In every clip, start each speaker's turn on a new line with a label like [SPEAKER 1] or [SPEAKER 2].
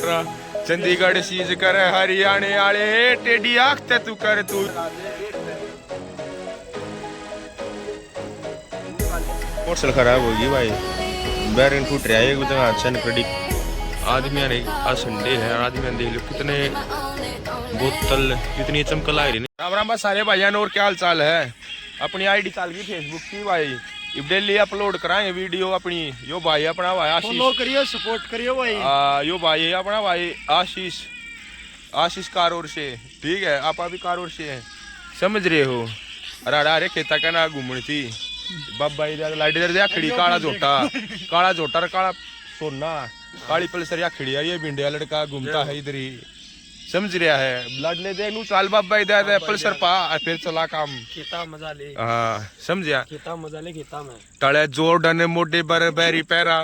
[SPEAKER 1] करा चंडीगढ़ सीज कर हरियाणे आले टेडी आखते तू कर तू मोटरसाइकिल खराब होगी भाई बैरिंग फूट रहा है एक अच्छा कड़ी आदमी ने आज संडे है आदमी देख लो कितने बोतल कितनी चमकला रही। राम राम सारे भाइयों और क्या हाल चाल है। अपनी आईडी चाल गई फेसबुक की भाई डेली अपलोड कराएंगे वीडियो अपनी। यो भाई अपना भाई आशीष
[SPEAKER 2] फॉलो करियो सपोर्ट करियो भाई।
[SPEAKER 1] यो भाई अपना भाई आशीष कारोर से ठीक है आप भी कारोर से हैं समझ रहे हो। अरे खेता का ना घूमनी थी बाबा लाइट इधर खड़ी काला झोटा काला सोना काली पल्सर या खड़ी ये भिंडिया लड़का घूमता है इधर ही समझ रहा है ब्लड ले दे चाल बाबा इधर पल्सर पा फिर चला काम
[SPEAKER 2] खेता मजा ले।
[SPEAKER 1] हाँ समझिया
[SPEAKER 2] खेता मजा ले खेता में
[SPEAKER 1] तले जोर डने मोटे बर बैरी पैरा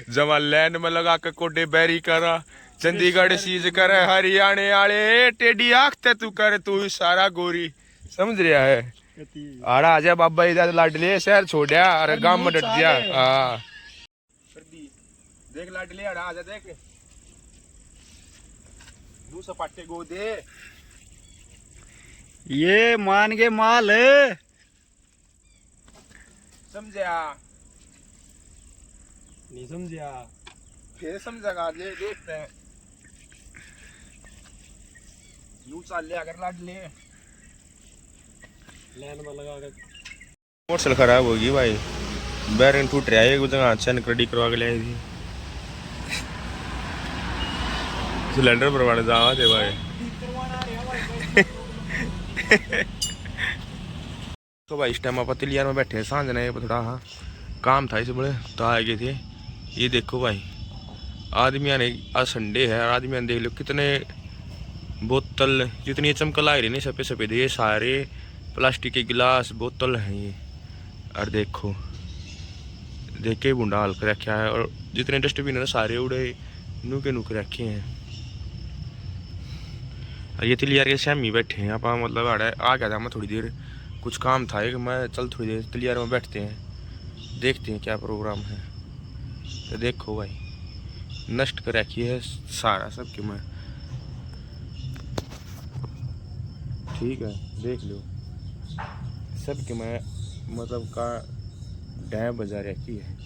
[SPEAKER 1] जमा लैंड में लगा के कोटे बैरी करा चंडीगढ़ सीज कर हरियाणे आले टेडी आखते तू कर तू सारा गोरी समझ रहा है। आड़ा आ जा बाबा इधर लाडले शहर छोड़िया अरे गांव में डट दिया। हाँ देख लाडले आड़ा आ जा देख दू सपाटे गो दे
[SPEAKER 2] ये मान के माल
[SPEAKER 1] समझा
[SPEAKER 2] नहीं समझा
[SPEAKER 1] फिर समझेगा ले देखते हैं यू चाल ले अगर लाडले
[SPEAKER 2] लैन में लगा के
[SPEAKER 1] मोटरसाइकिल खराब होगी भाई बैरिंग फूट रहा है कुछ अच्छा कड़ी करवा के लाई थी सिलेंडर भरवाने जावा थे भाई। तो भाई इस टाइम आप तिलियार में बैठे हैं सांझ ने थोड़ा हाँ काम था इसे बड़े तो आ गए थे। ये देखो भाई आदमियों ने आज संडे है आदमियों ने देख लो कितने बोतल जितनी चमकला रही नहीं सफेद सफेद ये सारे प्लास्टिक के गिलास बोतल हैं ये। और देखो देख के बुंडा हल कर रखा है और जितने डस्टबिन है सारे उड़े नुके रखे हैं। और ये तिलियार के शामी बैठे हैं आप मतलब आ गया था मैं थोड़ी देर कुछ काम था कि मैं चल थोड़ी देर तिलियार में बैठते हैं देखते हैं क्या प्रोग्राम है। तो देखो भाई नष्ट कर रखी है सारा सबके मैं ठीक है देख लो सबके मैं मतलब का डैम बजा रखी है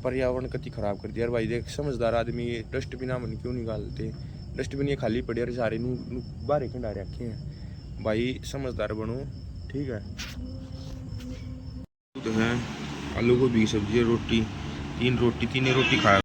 [SPEAKER 1] पर्यावरण कति खराब कर दिया भाई। देख समझदार आदमी डस्टबिन मन क्यों निकालते डस्टबिन ये खाली पड़े और सारे बाहर खंडा रखे हैं भाई समझदार बनो ठीक है। तो है आलू गोभी की सब्जी रोटी तीन रोटी खाया